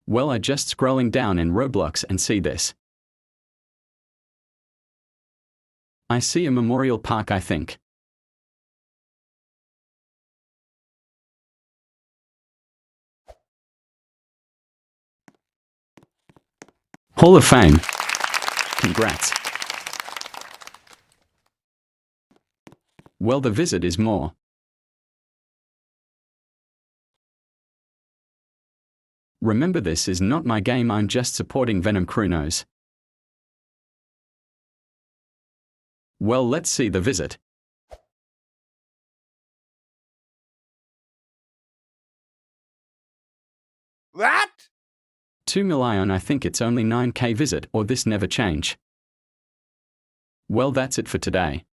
Well, I just scrolling down in Roblox and see this. I see a memorial park, I think. Hall of Fame. Congrats. Well, the visit is more. Remember, this is not my game, I'm just supporting Venom Chronos. Well, let's see the visit. What? 2 million, I think it's only 9k visit, or this never change. Well, that's it for today.